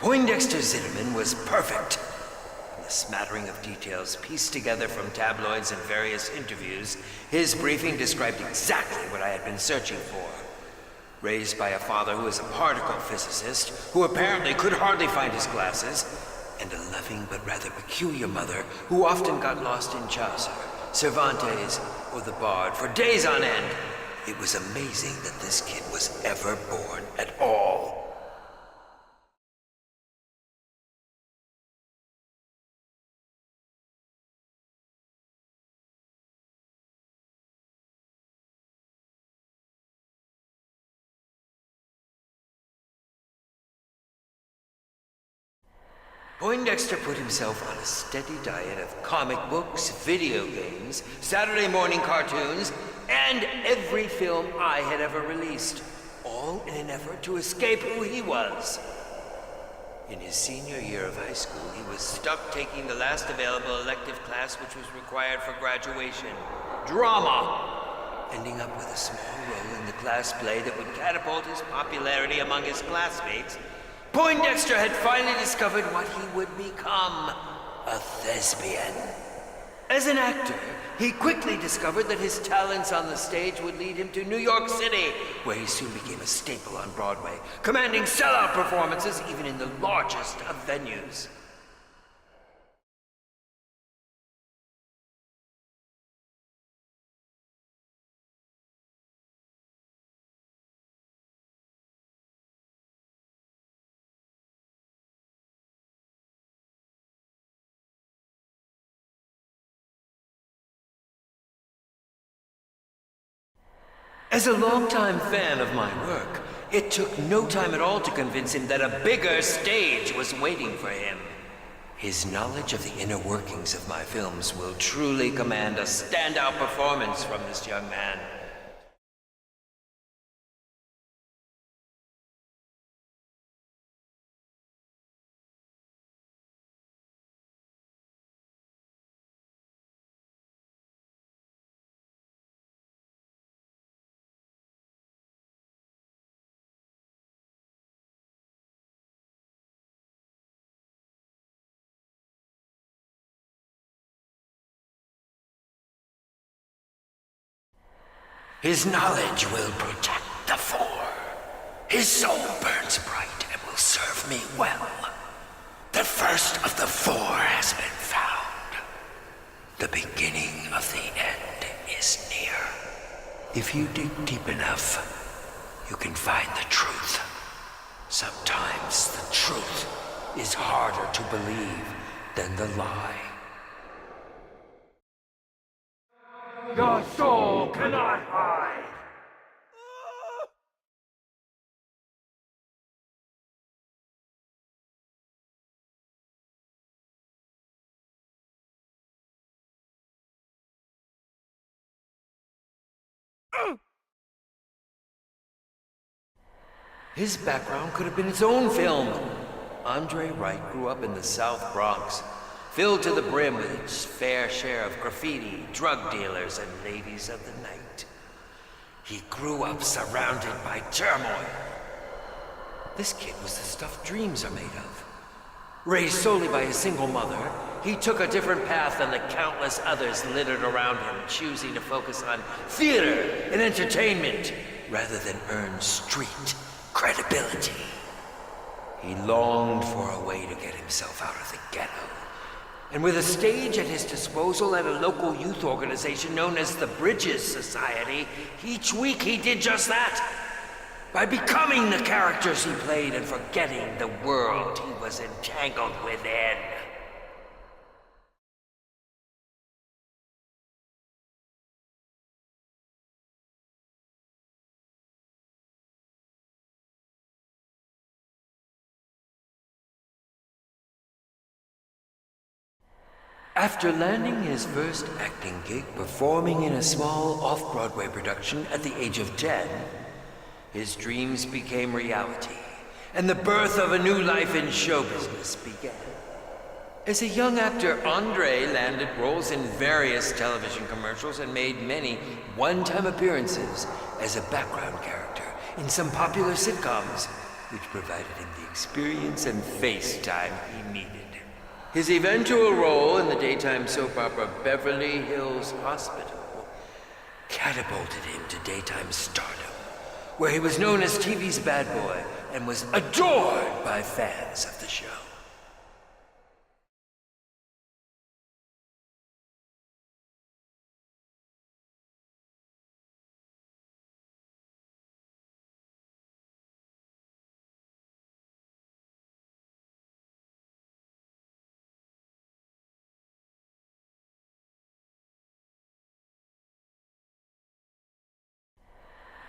Poindexter Zitterman was perfect. In the smattering of details pieced together from tabloids and various interviews, his briefing described exactly what I had been searching for. Raised by a father who was a particle physicist, who apparently could hardly find his glasses, and a loving but rather peculiar mother who often got lost in Chaucer, Cervantes, or the Bard for days on end, it was amazing that this kid was ever born at all. Poindexter put himself on a steady diet of comic books, video games, Saturday morning cartoons, and every film I had ever released, all in an effort to escape who he was. In his senior year of high school, he was stuck taking the last available elective class which was required for graduation, drama, ending up with a small role in the class play that would catapult his popularity among his classmates. Poindexter had finally discovered what he would become, a thespian. As an actor, he quickly discovered that his talents on the stage would lead him to New York City, where he soon became a staple on Broadway, commanding sellout performances even in the largest of venues. As a longtime fan of my work, it took no time at all to convince him that a bigger stage was waiting for him. His knowledge of the inner workings of my films will truly command a standout performance from this young man. His knowledge will protect the Four. His soul burns bright and will serve me well. The first of the Four has been found. The beginning of the end is near. If you dig deep enough, you can find the truth. Sometimes the truth is harder to believe than the lie. Your soul cannot hide! His background could have been its own film. Andre Wright grew up in the South Bronx, filled to the brim with its fair share of graffiti, drug dealers, and ladies of the night. He grew up surrounded by turmoil. This kid was the stuff dreams are made of. Raised solely by a single mother, he took a different path than the countless others littered around him, choosing to focus on theater and entertainment rather than earn street credibility. He longed for a way to get himself out of the ghetto. And with a stage at his disposal at a local youth organization known as the Bridges Society, each week he did just that. By becoming the characters he played and forgetting the world he was entangled within. After landing his first acting gig performing in a small off-Broadway production at the age of 10, his dreams became reality, and the birth of a new life in show business began. As a young actor, Andre landed roles in various television commercials and made many one-time appearances as a background character in some popular sitcoms. which provided him the experience and face time he needed. His eventual role in the daytime soap opera Beverly Hills Hospital catapulted him to daytime stardom, where he was known as TV's bad boy and was adored by fans of the show.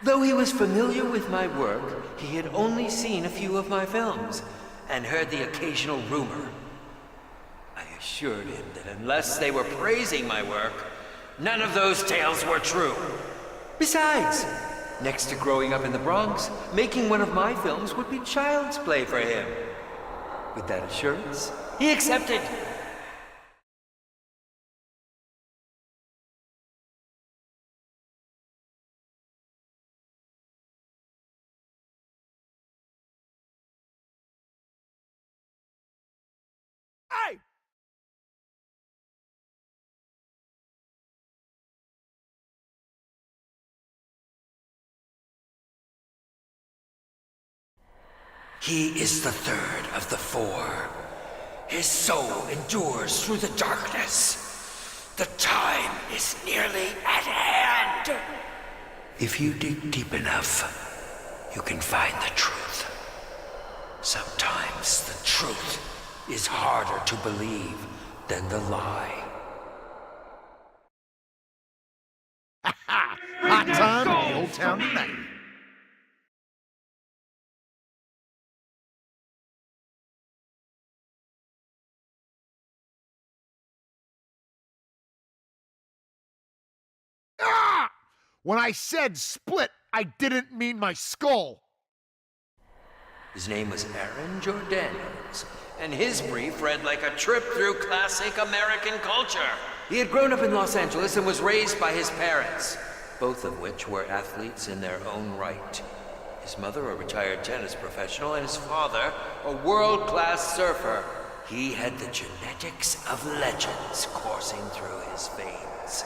Though he was familiar with my work, he had only seen a few of my films and heard the occasional rumor. I assured him that unless they were praising my work, none of those tales were true. Besides, next to growing up in the Bronx, making one of my films would be child's play for him. With that assurance, he accepted. Hey! He is the third of the four. His soul endures through the darkness. The time is nearly at hand. If you dig deep enough, you can find the truth. Sometimes the truth is harder to believe than the lie. Hot time in the old town tonight. Ah! When I said split, I didn't mean my skull. His name was Aaron Jordanos, and his brief read like a trip through classic American culture. He had grown up in Los Angeles and was raised by his parents, both of which were athletes in their own right. His mother, a retired tennis professional, and his father, a world-class surfer. He had the genetics of legends coursing through his veins.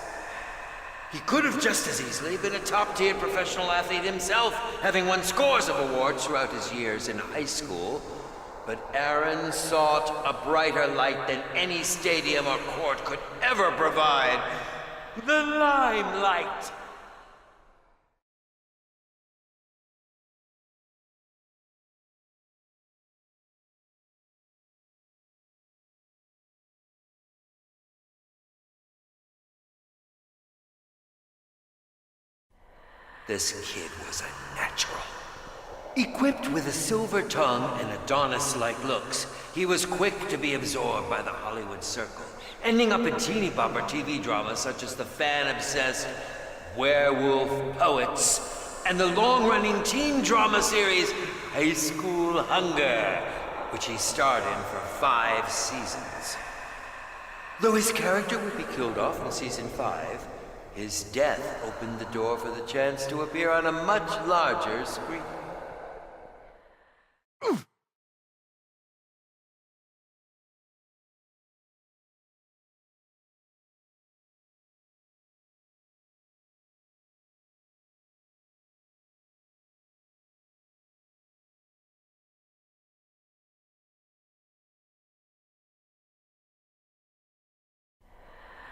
He could have just as easily been a top-tier professional athlete himself, having won scores of awards throughout his years in high school. But Aaron sought a brighter light than any stadium or court could ever provide. The limelight. This kid was a natural. Equipped with a silver tongue and Adonis-like looks, he was quick to be absorbed by the Hollywood circle, ending up in teeny-bopper TV dramas such as the fan-obsessed Werewolf Poets and the long-running teen drama series High School Hunger, which he starred in for 5 seasons. Though his character would be killed off in season 5, his death opened the door for the chance to appear on a much larger screen.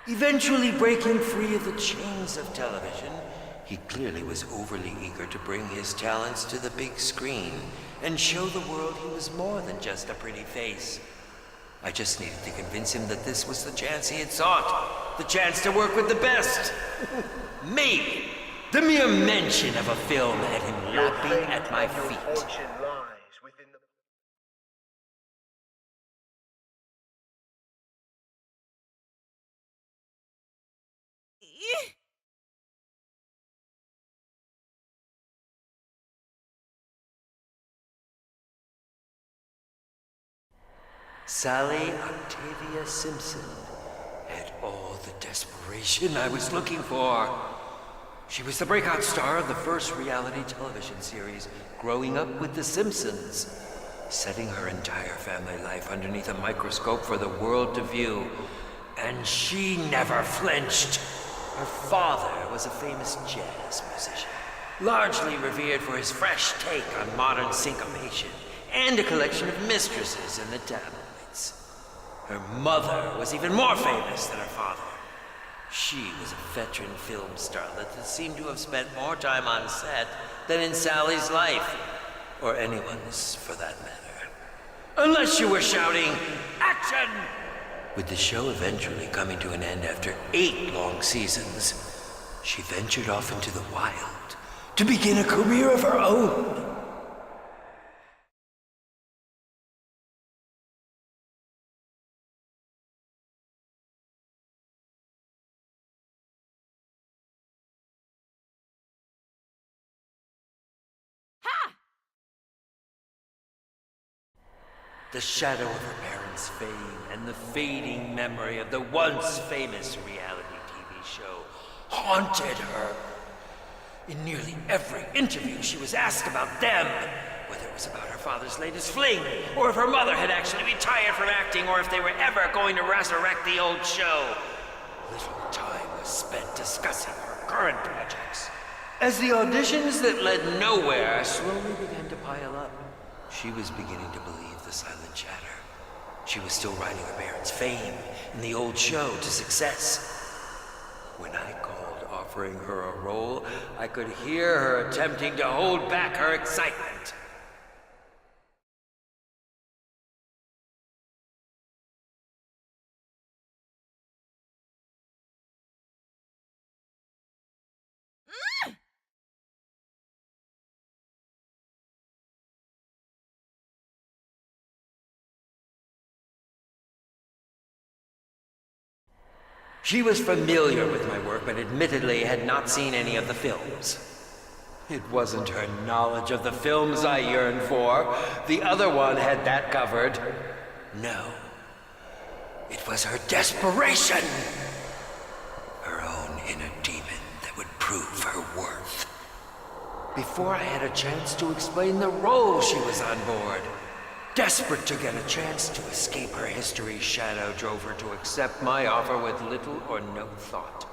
Eventually breaking free of the chains of television, he clearly was overly eager to bring his talents to the big screen and show the world he was more than just a pretty face. I just needed to convince him that this was the chance he had sought, the chance to work with the best. Me! The mere mention of a film had him lapping at my feet. Sally Octavia Simpson had all the desperation I was looking for. She was the breakout star of the first reality television series, Growing Up with the Simpsons, setting her entire family life underneath a microscope for the world to view. And she never flinched. Her father was a famous jazz musician, largely revered for his fresh take on modern syncopation and a collection of mistresses in the tabloids. Her mother was even more famous than her father. She was a veteran film starlet that seemed to have spent more time on set than in Sally's life, or anyone's for that matter. Unless you were shouting, "Action!" With the show eventually coming to an end after 8 long seasons, she ventured off into the wild to begin a career of her own. The shadow of her parents' fame and the fading memory of the once famous reality TV show haunted her. In nearly every interview, she was asked about them, whether it was about her father's latest fling, or if her mother had actually retired from acting, or if they were ever going to resurrect the old show. Little time was spent discussing her current projects. As the auditions that led nowhere slowly began to pile up, she was beginning to believe the silent chatter. She was still riding her parents' fame and the old show to success. When I called offering her a role, I could hear her attempting to hold back her excitement. She was familiar with my work, but admittedly had not seen any of the films. It wasn't her knowledge of the films I yearned for. The other one had that covered. No. It was her desperation. Her own inner demon that would prove her worth. Before I had a chance to explain the role, she was on board. Desperate to get a chance to escape her history's shadow drove her to accept my offer with little or no thought.